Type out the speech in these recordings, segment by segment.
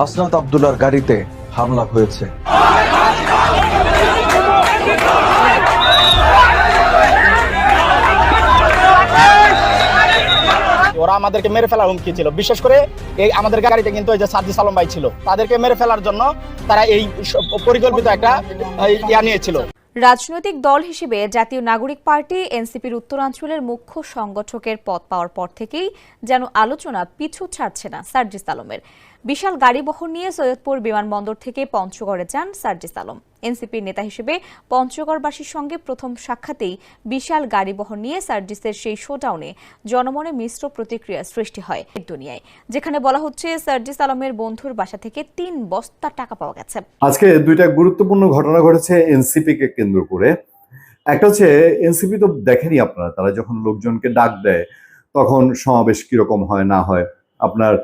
হাসনাত আব্দুল্লাহর গাড়িতে হামলা হয়েছে। ওরা আমাদেরকে মেরে ফেলার হুমকি ছিল, বিশেষ করে এই আমাদের গাড়িতে কিন্তু এই যে সার্জিস আলম ভাই ছিল, তাদেরকে মেরে ফেলার জন্য তারা এই পরিকল্পিত একটা ইয়া নিয়েছিল। রাজনৈতিক দল হিসেবে জাতীয় নাগরিক পার্টি এনসিপির উত্তরাঞ্চলের মুখ্য সংগঠকের পদ পাওয়ার পর থেকেই যেন আলোচনা পিছু ছাড়ছে না সার্জিস আলমের। বিশাল গাড়িবহর নিয়ে সৈয়দপুর বিমানবন্দর থেকে পঞ্চগড়ে যান সার্জিস আলম। এনসিপির নেতা হিসেবে পঞ্চগড়বাসীর সঙ্গে প্রথম সাক্ষাতেই বিশাল গাড়িবহর নিয়ে সার্জিসের সেই শোডাউনে জনমনে মিশ্র প্রতিক্রিয়া সৃষ্টি হয় দুনিয়ায়, যেখানে বলা হচ্ছে সার্জিস আলমের বন্ধুর বাসা থেকে 3 বস্তা টাকা পাওয়া গেছে। আজকে দুইটা গুরুত্বপূর্ণ ঘটনা ঘটেছে এনসিপি কে কেন্দ্র করে। একটা হচ্ছে এনসিপি তো দেখেনি আপনারা, তারা যখন লোকজনকে ডাক দেয় তখন সমাবেশ কিরকম হয় না হয়। আপনার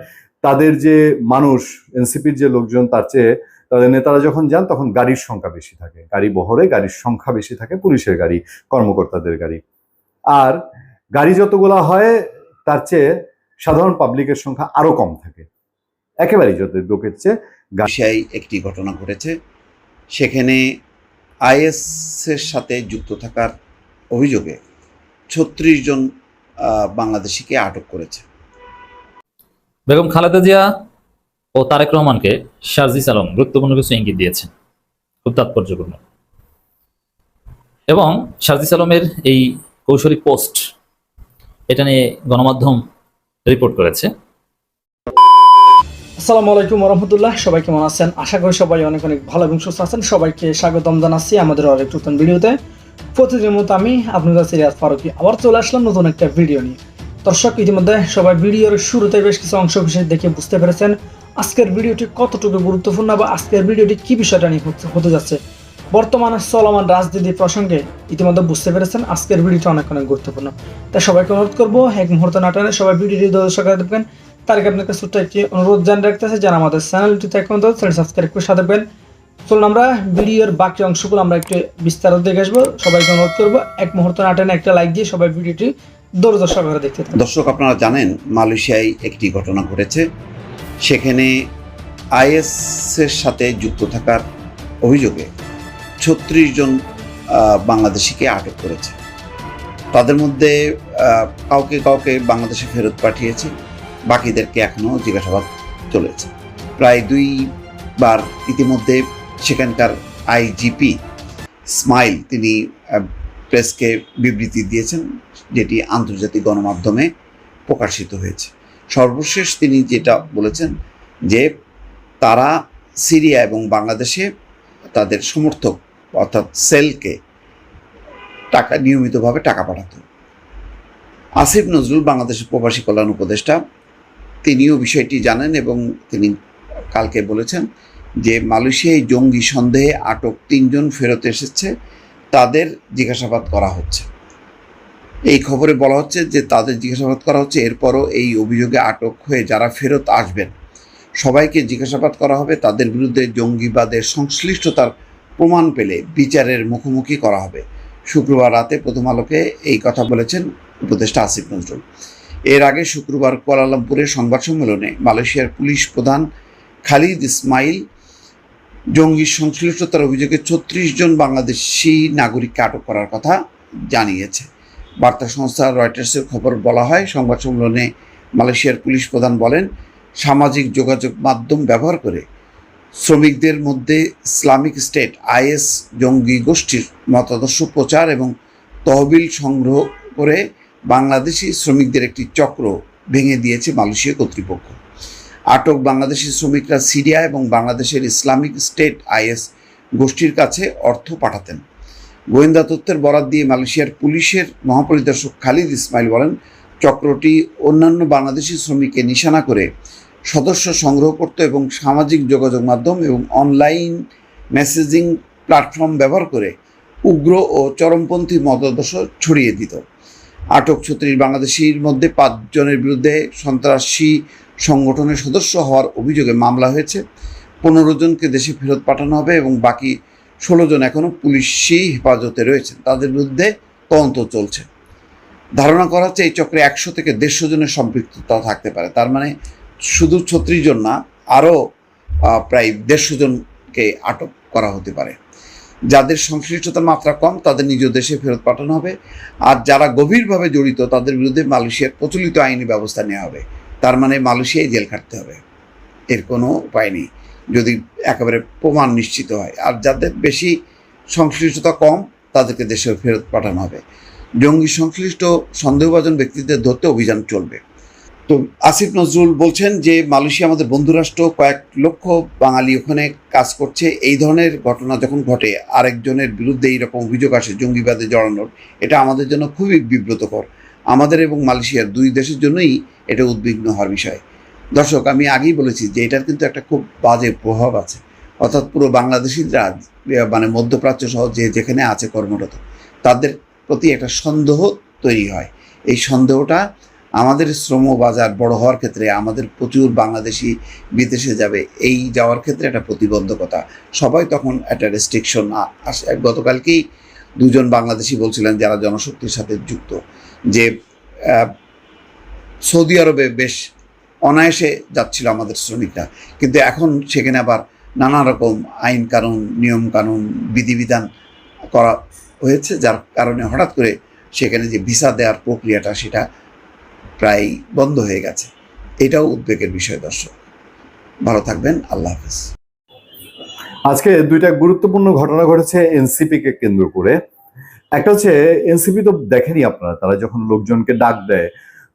তাদের যে মানুষ এনসিপির যে লোকজন তার চেয়ে তাদের নেতারা যখন যান তখন গাড়ির সংখ্যা বেশি থাকে, গাড়ি বহরে গাড়ির সংখ্যা বেশি থাকে, পুলিশের গাড়ি, কর্মকর্তাদের গাড়ি। আর গাড়ি যতগুলা হয় তার চেয়ে সাধারণ পাবলিকের সংখ্যা আরো কম থাকে, একেবারেই যত লোকের চেয়ে। গাছিয়ায় একটি ঘটনা ঘটেছে, সেখানে আইএস এর সাথে যুক্ত থাকার অভিযোগে ৩৬ জন বাংলাদেশিকে আটক করেছে। বেগম খালেদা জিয়া ও তারেক রহমানকে সার্জিস আলম গুরুত্বপূর্ণ কিছু ইঙ্গিত দিয়েছেন, খুব তাৎপর্যপূর্ণ। এবং সার্জিস আলমের এই কৌশলী পোস্ট, এটা নিয়ে গণমাধ্যম রিপোর্ট করেছে। আসসালামু আলাইকুম রহমতুল্লাহ, সবাই কেমন আছেন? আশা করি সবাই অনেক অনেক ভালো এবং সুস্থ আছেন। সবাইকে স্বাগতম জানাচ্ছি আমাদের আরেক নতুন ভিডিওতে। প্রতিদিনের মতো আমি আপনাদের সিরিয়াস ফারুকি আবার চলে আসলাম নতুন একটা ভিডিও নিয়ে। দর্শক, ইতিমধ্যে সবাই ভিডিওর শুরুতে বেশ কিছু অংশ বিশেষ দেখে বুঝতে পেরেছেন আজকের ভিডিওটি কতটুকু গুরুত্বপূর্ণ বা আজকের ভিডিওটি কি বিষয়টা নিয়ে হতে যাচ্ছে। বর্তমানে চলমান রাজনীতি প্রসঙ্গে ইতিমধ্যে বুঝতে পেরেছেন আজকের ভিডিওটি অনেক অনেক গুরুত্বপূর্ণ। তাই সবাইকে অনুরোধ করবো এক মুহূর্ত না টানে সবাই ভিডিওটি দর্শক দেখবেন। তার আগে আপনাকে ছোট্ট একটি অনুরোধ জানিয়ে রাখতেছে, যারা আমাদের চ্যানেলটিতে এখন চ্যানেল সাবস্ক্রাইব করে সাথে দেখবেন। চলুন আমরা ভিডিওর বাকি অংশগুলো আমরা একটু বিস্তারিত দেখে আসবো। সবাইকে অনুরোধ করবো এক মুহূর্ত না টানে একটা লাইক দিয়ে সবাই ভিডিওটি দর্শক দেখতে থাকুন। দর্শক, আপনারা জানেন মালয়েশিয়ায় একটি ঘটনা ঘটেছে, সেখানে আইএস এর সাথে যুক্ত থাকার অভিযোগে ৩৬ জন বাংলাদেশিকে আটক করেছে। তাদের মধ্যে কাউকে কাউকে বাংলাদেশে ফেরত পাঠিয়েছে, বাকিদেরকে এখনও জিজ্ঞাসাবাদ চলেছে। প্রায় 2 বার ইতিমধ্যে সেখানকার আইজিপি ইসমাইল তিনি প্রেসকে বিবৃতি দিয়েছেন, যেটি আন্তর্জাতিক গণমাধ্যমে প্রকাশিত হয়েছে। সর্বশেষ তিনি যেটা বলেছেন যে তারা সিরিয়া এবং বাংলাদেশে তাদের সমর্থক অর্থাৎ সেলকে নিয়মিতভাবে টাকা পাঠাতো। আসিফ নজরুল বাংলাদেশের প্রবাসী কল্যাণ উপদেষ্টা, তিনিও বিষয়টি জানেন এবং তিনি কালকে বলেছেন যে মালয়েশিয়ায় জঙ্গি সন্দেহে আটক 3 জন ফেরত এসেছে, তাদের জিজ্ঞাসাবাদ করা হচ্ছে। এই খবরে বলা হচ্ছে যে তাদের জিজ্ঞাসাবাদ করা হচ্ছে, এরপরও এই অভিযোগে আটক হয়ে যারা ফেরত আসবেন সবাইকে জিজ্ঞাসাবাদ করা হবে, তাদের বিরুদ্ধে জঙ্গিবাদের সংশ্লিষ্টতার প্রমাণ পেলে বিচারের মুখোমুখি করা হবে। শুক্রবার রাতে প্রথম আলোকে এই কথা বলেছেন উপদেষ্টা আসিফ নজরুল। এর আগে শুক্রবার কুয়ালালামপুরের সংবাদ সম্মেলনে মালয়েশিয়ার পুলিশ প্রধান খালিদ ইসমাইল জঙ্গি সংশ্লিষ্টতার অভিযোগে ৩৬ জন বাংলাদেশি নাগরিককে আটক করার কথা জানিয়েছে। বার্তা সংস্থা রয়টার্সের খবর বলা হয়, সংবাদ সম্মেলনে মালয়েশিয়ার পুলিশ প্রধান বলেন, সামাজিক যোগাযোগ মাধ্যম ব্যবহার করে শ্রমিকদের মধ্যে ইসলামিক স্টেট আইএস জঙ্গি গোষ্ঠীর মতাদর্শ প্রচার এবং তহবিল সংগ্রহ করে বাংলাদেশি শ্রমিকদের একটি চক্র ভেঙে দিয়েছে মালয়েশিয়া কর্তৃপক্ষ। আটক বাংলাদেশি শ্রমিকরা সিরিয়া এবং বাংলাদেশের ইসলামিক স্টেট আইএস গোষ্ঠীর কাছে অর্থ পাঠাতেন। গোয়েন্দা তথ্যের বরাত দিয়ে মালয়েশিয়ার পুলিশের মহাপরিদর্শক খালিদ ইসমাইল বলেন, চক্রটি অন্যান্য বাংলাদেশি শ্রমিককে নিশানা করে সদস্য সংগ্রহ করত এবং সামাজিক যোগাযোগ মাধ্যম এবং অনলাইন মেসেজিং প্ল্যাটফর্ম ব্যবহার করে উগ্র ও চরমপন্থী মতাদর্শ ছড়িয়ে দিত। আটক ৩৬ বাংলাদেশির মধ্যে 5 জনের বিরুদ্ধে সন্ত্রাসী সংগঠনের সদস্য হওয়ার অভিযোগে মামলা হয়েছে। 15 জনকে দেশে ফেরত পাঠানো হবে এবং বাকি 16 জন এখনও পুলিশি হেফাজতে রয়েছেন, তাদের বিরুদ্ধে তদন্ত চলছে। ধারণা করা হচ্ছে এই চক্রে 100 থেকে 150 জনের সম্পৃক্ততা থাকতে পারে। তার মানে শুধু 36 জন না, আরও প্রায় 150 জনকে আটক করা হতে পারে। যাদের সংশ্লিষ্টতার মাত্রা কম তাদের নিজ দেশে ফেরত পাঠানো হবে, আর যারা গভীরভাবে জড়িত তাদের বিরুদ্ধে মালয়েশিয়ার প্রচলিত আইনি ব্যবস্থা নেওয়া হবে। তার মানে মালয়েশিয়ায় জেল খাটতে হবে, এর কোনো উপায় নেই যদি একেবারে প্রমাণ নিশ্চিত হয়। আর যাদের বেশি সংশ্লিষ্টতা কম তাদেরকে দেশে ফেরত পাঠানো হবে। জঙ্গি সংশ্লিষ্ট সন্দেহভাজন ব্যক্তিদের ধরতে অভিযান চলবে। তো আসিফ নজরুল বলছেন যে মালয়েশিয়া আমাদের বন্ধুরাষ্ট্র, কয়েক লক্ষ বাঙালি ওখানে কাজ করছে। এই ধরনের ঘটনা যখন ঘটে আরেকজনের বিরুদ্ধে এইরকম অভিযোগ আসে জঙ্গিবাদে জড়ানোর, এটা আমাদের জন্য খুবই বিব্রতকর। আমাদের এবং মালয়েশিয়ার দুই দেশের জন্যই এটা উদ্বিগ্ন হওয়ার বিষয়। দর্শক, আমি আগেই বলেছি যে এটার কিন্তু একটা খুব বাজে প্রভাব আছে, অর্থাৎ পুরো বাংলাদেশিরা মানে মধ্যপ্রাচ্য সহ যেখানে আছে কর্মরত তাদের প্রতি একটা সন্দেহ তৈরি হয়। এই সন্দেহটা আমাদের শ্রম বাজার বড় হওয়ার ক্ষেত্রে, আমাদের প্রচুর বাংলাদেশি বিদেশে যাবে, এই যাওয়ার ক্ষেত্রে একটা প্রতিবন্ধকতা। সবাই তখন একটা রেস্ট্রিকশন আসে। গতকালকেই দুজন বাংলাদেশি বলছিলেন যারা জনশক্তির সাথে যুক্ত যে সৌদি আরবে বেশ অনায়াসে যাচ্ছিল আমাদের শ্রমিকরা, কিন্তু এখন সেখানে আবার নানা রকম আইন কানুন, নিয়ম কানুন, বিধিবিধান করা হয়েছে, যার কারণে হঠাৎ করে সেখানে যে ভিসা দেওয়ার প্রক্রিয়াটা সেটা প্রায় বন্ধ হয়ে গেছে। এটাও উদ্বেগের বিষয়। দর্শক, ভালো থাকবেন, আল্লাহ হাফেজ। আজকে দুইটা গুরুত্বপূর্ণ ঘটনা ঘটেছে এনসিপি কে কেন্দ্র করে। একটা হচ্ছে এনসিপি তো দেখেনি আপনারা, তারা যখন লোকজনকে ডাক দেয়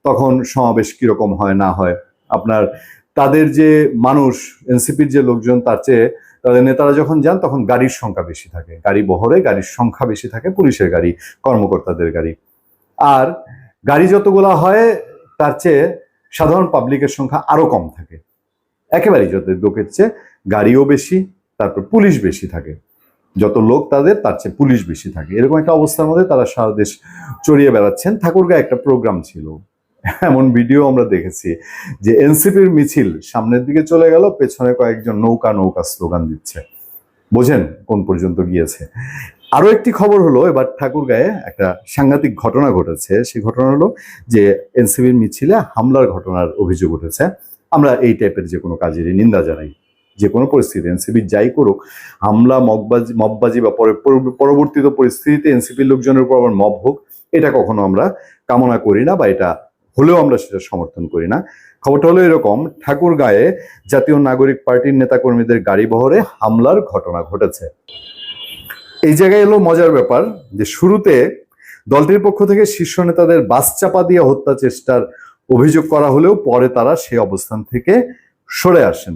তখন সমাবেশ কিরকম হয় না হয়। আপনার তাদের যে মানুষ, এনসিপির যে লোকজন, তার চেয়ে তাদের নেতারা যখন যান তখন গাড়ির সংখ্যা বেশি থাকে, গাড়ি বহরে গাড়ির সংখ্যা বেশি থাকে, পুলিশের গাড়ি, কর্মকর্তাদের গাড়ি। আর গাড়ি যতগুলা হয় তার চেয়ে সাধারণ পাবলিকের সংখ্যা আরো কম থাকে। একেবারেই যত লোকের চেয়ে গাড়িও বেশি, তারপর পুলিশ বেশি থাকে। যত লোক তাদের তার চেয়ে পুলিশ বেশি থাকে। এরকম একটা অবস্থার মধ্যে তারা সারা দেশ চড়িয়ে বেড়াচ্ছেন। ঠাকুরগাঁয়ে একটা প্রোগ্রাম ছিল, এমন ভিডিও আমরা দেখেছি যে এনসিপির মিছিল সামনের দিকে চলে গেল, পেছনে কয়েকজন নৌকা নৌকা স্লোগান দিচ্ছে। বোঝেন কোন পর্যন্ত গিয়েছে। আরো একটি খবর হলো, এবার ঠাকুরগাঁয়ে একটা সাংঘাতিক ঘটনা ঘটেছে। সেই ঘটনা হলো যে এনসিপির মিছিলে হামলার ঘটনার অভিযোগ উঠেছে। আমরা এই টাইপের যে কোনো কাজেরই নিন্দা জানাই। যে কোনো পরিস্থিতি এনসিপি যাই করুক, হামলা, মববাজি বা পরবর্তীত পরিস্থিতিতে এনসিপির লোকজনের উপর আবার মব হোক, এটা কখনো আমরা কামনা করি না, বা এটা হলেও আমরা সেটা সমর্থন করি না। খবরটা হলো এরকম, ঠাকুরগাঁয়ে জাতীয় নাগরিক পার্টির নেতাকর্মীদের গাড়ি বহরে হামলার ঘটনা ঘটেছে। এই জায়গায় এলো মজার ব্যাপার যে শুরুতে দলটির পক্ষ থেকে শীর্ষ নেতাদের বাস চাপা দিয়ে হত্যা চেষ্টার অভিযোগ করা হলেও পরে তারা সেই অবস্থান থেকে সরে আসেন।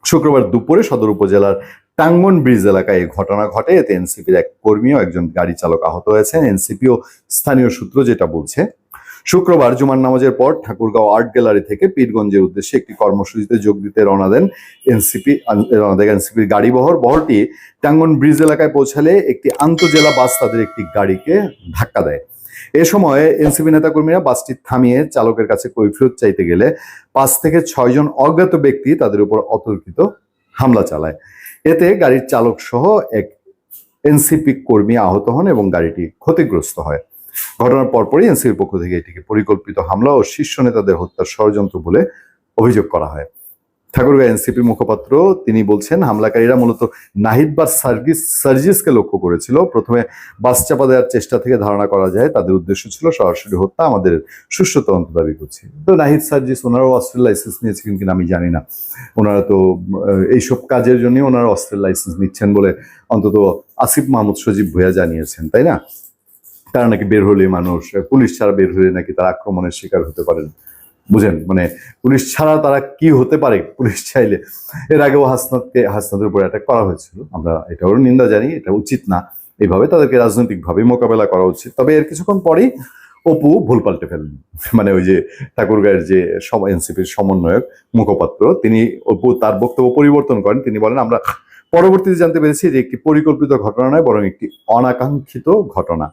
শুক্রবার দুপুরে সদর উপজেলার টাঙ্গন ব্রিজ এলাকায় এই ঘটনা ঘটে। এতে এনসিপির এক কর্মী ও একজন গাড়ি চালক আহত হয়েছেন। এনসিপি ও স্থানীয় সূত্র যেটা বলছে, শুক্রবার জুমার নামাজের পর ঠাকুরগাঁও আর্ট গ্যালারি থেকে পীরগঞ্জের উদ্দেশ্যে একটি কর্মসূচিতে যোগ দিতে রওনা দেন এনসিপির বহরটি টাঙ্গন ব্রিজ এলাকায় পৌঁছালে একটি আন্তজেলা বাস তাদের একটি গাড়িকে ধাক্কা দেয়। এ সময় এনসিপি নেতাকর্মীরা বাসটি থামিয়ে চালকের কাছে কৈফিয়ত চাইতে গেলে 5 থেকে 6 জন অজ্ঞাত ব্যক্তি তাদের উপর অতর্কিত হামলা চালায়। এতে গাড়ির চালক সহ এক এনসিপি কর্মী আহত হন এবং গাড়িটি ক্ষতিগ্রস্ত হয়। ঘটনার পরপরই এনসিপির পক্ষ থেকে এটিকে পরিকল্পিত হামলা ও শীর্ষ নেতাদের হত্যার ষড়যন্ত্র বলে অভিযোগ করা হয়। ঠাকুরগাঁও এনসিপি মুখপাত্র তিনি বলছেন, হামলাকারীরা মূলত নাহিদ বা সার্জিসকে লক্ষ্য করেছিল। প্রথমে বাস চাপা দেওয়ার চেষ্টা থেকে ধারণা করা যায় তাদের উদ্দেশ্য ছিল সরাসরি হত্যা। আমাদের সুষ্ঠু তদন্ত দাবি করছি। তো নাহিদ সার্জিস ওনারাও অস্ত্রের লাইসেন্স নিয়েছিলেন কিনা আমি জানি না, ওনারা তো এইসব কাজের জন্য ওনারা অস্ত্রের লাইসেন্স নিচ্ছেন বলে অন্তত আসিফ মাহমুদ সজীব ভুঁইয়া জানিয়েছেন, তাই না? তারা নাকি বের হলে মানুষ, পুলিশ ছাড়া বের হলে নাকি তারা আক্রমণের শিকার হতে পারেন। বুঝেন, মানে পুলিশ ছাড়া তারা কি হতে পারে পুলিশ চাইলে। এর আগেও হাসনাতের উপর অ্যাটাক করা হয়েছিল, আমরা এটাও নিন্দা জানি, এটা উচিত না। এইভাবে তাদেরকে রাজনৈতিকভাবে মোকাবেলা করা উচিত। তবে এর কিছুক্ষণ পরেই অপু ভুল পাল্টে ফেলেন, মানে ওই যে ঠাকুরগাঁয়ের যে এনসিপির সমন্বয়ক মুখপাত্র, তিনি অপু তার বক্তব্য পরিবর্তন করেন। তিনি বলেন, আমরা পরবর্তীতে জানতে পেরেছি যে একটি পরিকল্পিত ঘটনা নয়, বরং একটি অনাকাঙ্ক্ষিত ঘটনা।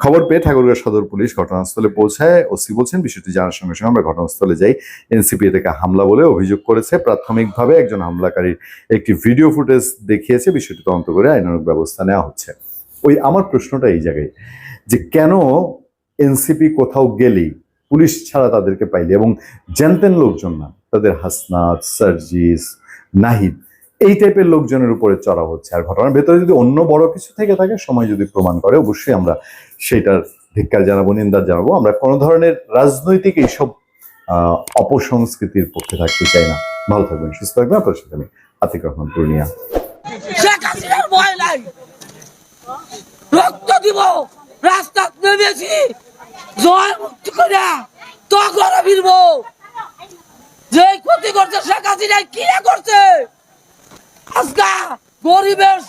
খবর পেয়ে ঠাকুরগাঁও সদর পুলিশ ঘটনাস্থলে পৌঁছায়। ওসি বলছেন, বিষয়টি জানার সঙ্গে সঙ্গে আমরা ঘটনাস্থলে যাই। এনসিপি এটাকে হামলা বলে অভিযোগ করেছে। প্রাথমিকভাবে একজন হামলাকারীর একটি ভিডিও ফুটেজ দেখিয়েছে। বিষয়টি তদন্ত করে আইনানুগ ব্যবস্থা নেওয়া হচ্ছে। আমার প্রশ্নটা এই জায়গায় যে কেন এনসিপি কোথাও গেলেই পুলিশ ছাড়া তাদেরকে পাইলে, এবং জানতেন লোকজন না, তাদের হাসনাত, সার্জিস নাহিদ, এই টাইপের লোকজনের উপরে চড়া হচ্ছে। আর ঘটনার ভেতরে যদি অন্য বড় কিছু থেকে থাকে, সময় যদি প্রমাণ করে, অবশ্যই আমরা সেটার ধিক্কার জানাবো, নিন্দা জানাবো। আমরা কোনো ধরনের রাজনৈতিক এইসব অপসংস্কৃতির পক্ষে থাকতে চাই না। ভালো থাকবেন, সুস্থ থাকবেন। আপনার সাথে আমি আতিক রহমান পূর্ণিয়া। শেখ হাসিনার ভয় নাই, রক্ত দিব, রাস্তা নেমেছি, জয় মুক্তি করে তো ঘরে ফিরবো। যে ক্ষতি করছে শেখ হাসিনা, কি না করছে, আজকা গরিবের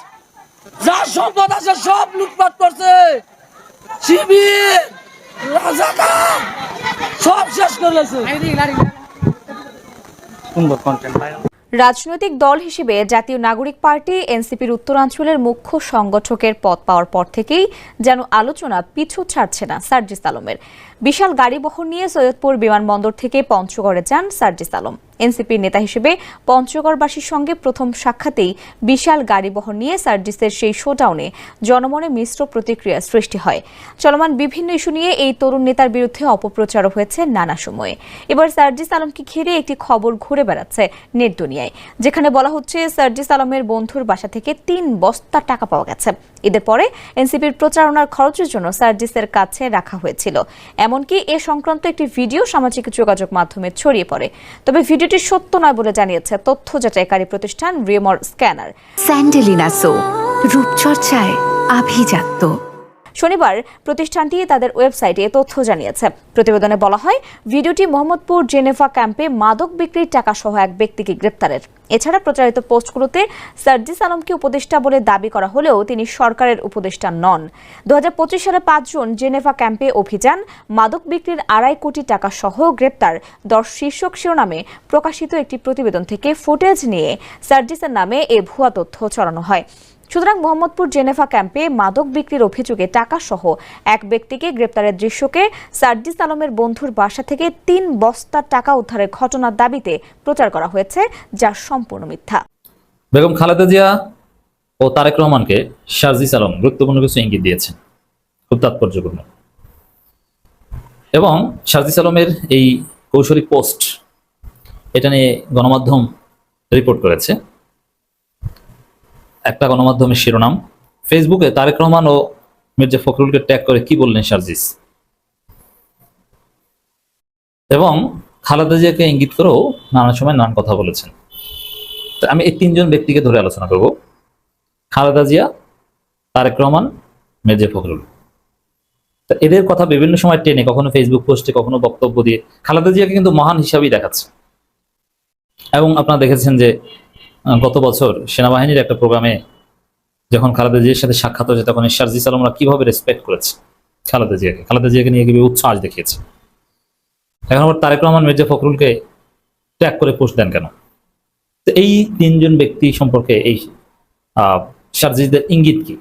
যা সম্পদ আছে সব লুটপাট করছে, শিবির রাজাকার সব শেষ করেছে। রাজনৈতিক দল হিসেবে জাতীয় নাগরিক পার্টি এনসিপির উত্তরাঞ্চলের মুখ্য সংগঠকের পদ পাওয়ার পর থেকেই যেন আলোচনা পিছু ছাড়ছে না সার্জিস আলমের। বিশাল গাড়িবহর নিয়ে সৈয়দপুর বিমানবন্দর থেকে পঞ্চগড়ে যান সার্জিস আলম। এনসিপির নেতা হিসেবে পঞ্চগড়বাসীর সঙ্গে প্রথম সাক্ষাতেই বিশাল গাড়িবহর নিয়ে সার্জিসের সেই শোডাউনে জনমনে মিশ্র প্রতিক্রিয়া সৃষ্টি হয়। চলমান বিভিন্ন ইস্যু নিয়ে এই তরুণ নেতার বিরুদ্ধে অপপ্রচারও হয়েছে নানা সময়ে। এবার সার্জিস আলমকে ঘিরে একটি খবর ঘুরে বেড়াচ্ছে নেট দুনিয়ায়, যেখানে বলা হচ্ছে সার্জিস আলমের বন্ধুর বাসা থেকে 3 বস্তা টাকা পাওয়া গেছে। ঈদের পরে এনসিপির প্রচারণার খরচের জন্য সার্জিসের কাছে রাখা হয়েছিল। এমনকি এ সংক্রান্ত একটি ভিডিও সামাজিক যোগাযোগ মাধ্যমে ছড়িয়ে পড়ে। তবে ভিডিওটি সত্য নয় বলে জানিয়েছে তথ্য যাচাইকারী প্রতিষ্ঠান রিমর স্ক্যানার। স্যান্ডেলিনা সো, রূপচর্চায় আভিজাত্য। শনিবার প্রতিষ্ঠানটি তাদের ওয়েবসাইটে এ তথ্য জানিয়েছে। প্রতিবেদনে বলা হয়, ভিডিওটি মোহাম্মদপুর জেনেভা ক্যাম্পে মাদক বিক্রির টাকা সহ এক ব্যক্তিকে গ্রেপ্তারের। এছাড়া প্রচারিত পোস্টগুলোতে সার্জিস আলমকে উপদেষ্টা বলে দাবি করা হলেও তিনি সরকারের উপদেষ্টা নন। 2025 সালে 5 জুন জেনেভা ক্যাম্পে অভিযান, মাদক বিক্রির 2.5 কোটি টাকা সহ গ্রেপ্তার 10 শীর্ষক শিরোনামে প্রকাশিত একটি প্রতিবেদন থেকে ফুটেজ নিয়ে সার্জিসের নামে এ ভুয়া তথ্য ছড়ানো হয়। সুতরাং মোহাম্মদপুর জেনেভা ক্যাম্পে মাদক বিক্রির অভিযোগে টাকা সহ এক ব্যক্তিকে গ্রেপ্তারের দৃশ্যকে সার্জিস আলমের বন্ধুর বাসা থেকে 3 বস্তা টাকা উদ্ধারের ঘটনার দাবিতে প্রচার করা হয়েছে, যা সম্পূর্ণ মিথ্যা। বেগম খালেদা জিয়া ও তারেক রহমানকে সার্জিস আলম গুরুত্বপূর্ণ কিছু ইঙ্গিত দিয়েছেন, খুব তাৎপর্যপূর্ণ। এবং সার্জিস আলমের এই কৌশলী পোস্ট, এটা নিয়ে গণমাধ্যম রিপোর্ট করেছে। একটা গণমাধ্যমের শিরোনাম, ফেসবুকে তারেক রহমান ও মির্জা ফখরুলকে ট্যাগ করে কি বললেন সার্জিস, এবং খালেদা জিয়াকে ইঙ্গিত করেও নানা সময় নানান কথা বলেছেন। তো আমি এই 3 জন ব্যক্তিকে ধরে আলোচনা করব: খালেদা জিয়া, তারেক রহমান, মির্জা ফখরুল। তো এদের কথা বিভিন্ন সময় টেনে, কখনো ফেসবুক পোস্টে, কখনো বক্তব্য দিয়ে খালেদা জিয়াকে কিন্তু মহান হিসাবেই দেখাচ্ছে। এবং আপনারা দেখেছেন যে গত বছর সেনাবাহিনীর একটা প্রোগ্রামে যখন খালেদা জিয়ার সাথে সাক্ষাৎ হয়েছে, তখন সার্জিস আলমরা কিভাবে রেসপেক্ট করেছে খালেদা জিয়াকে নিয়ে কিভাবে উচ্ছ্বাস দেখিয়েছে। এখন আবার তারেক রহমান, মির্জা ফখরুলকে ট্যাগ করে পোস্ট দেন কেন? তো এই 3 জন ব্যক্তি সম্পর্কে এই সার্জিসদের ইঙ্গিত কি?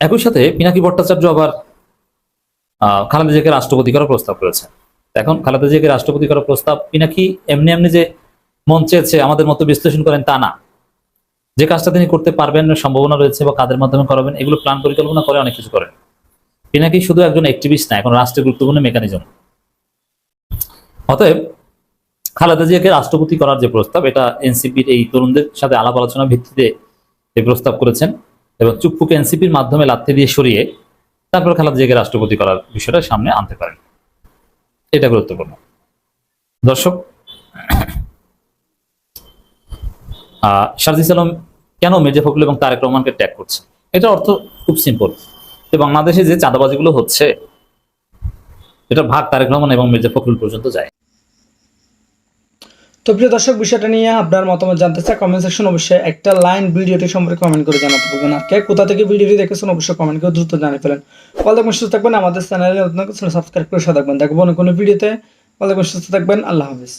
একই সাথে পিনাকি ভট্টাচার্য আবার খালেদা জিয়াকে রাষ্ট্রপতি করার প্রস্তাব করেছে। এখন খালেদা জিয়াকে রাষ্ট্রপতি করার প্রস্তাব পিনাকি এমনি এমনি যে মন চেয়েছে আমাদের মতো বিশ্লেষণ করেন তা না। যে কাজটা তিনি করতে পারবেন, সম্ভাবনা রয়েছে, বা কাদের মাধ্যমে করাবেন, এগুলো প্ল্যান পরিকল্পনা করে অনেক কিছু করেন। পিনাকি শুধু একজন অ্যাক্টিভিস্ট না, এখন রাষ্ট্রের গুরুত্বপূর্ণ মেকানিজম। অতএব খালেদা জিয়াকে রাষ্ট্রপতি করার যে প্রস্তাব, এটা এনসিপির এই তরুণদের সাথে আলাপ আলোচনার ভিত্তিতে এই প্রস্তাব করেছেন, এবং চুপ্পুকে এনসিপির মাধ্যমে লাথি দিয়ে সরিয়ে তারপর খালেদা জিয়াকে রাষ্ট্রপতি করার বিষয়টা সামনে আনতে পারেন। এটা গুরুত্বপূর্ণ। দর্শক, সার্জিস আলম কেন মির্জা ফখরুল এবং তারেক রহমানকে ট্যাগ করছে? এটা অর্থ খুব সিম্পল। বাংলাদেশে যে চাঁদাবাজিগুলো হচ্ছে, এটা ভাগ তারেক রহমান এবং মির্জা ফখরুল পর্যন্ত যায়। তো প্রিয় দর্শক, বিষয়টা নিয়ে আপনার মতামত জানতে চাই কমেন্ট সেকশন অবশ্যই একটা লাইন ভিডিওটি সম্পর্কে কমেন্ট করে জানাতে পারবেন। আর কে কোথা থেকে ভিডিওটি দেখেছেন অবশ্যই কমেন্ট করে দ্রুত জানিয়ে ফেলেন। ভালো থাকবেন, সুস্থ থাকবেন। আমাদের চ্যানেলে নতুন সাবস্ক্রাইব করে সাথে থাকবেন। দেখবো অন্য কোনো ভিডিওতে। ভালো থাকবেন, সুস্থ থাকবেন। আল্লাহ হাফেজ।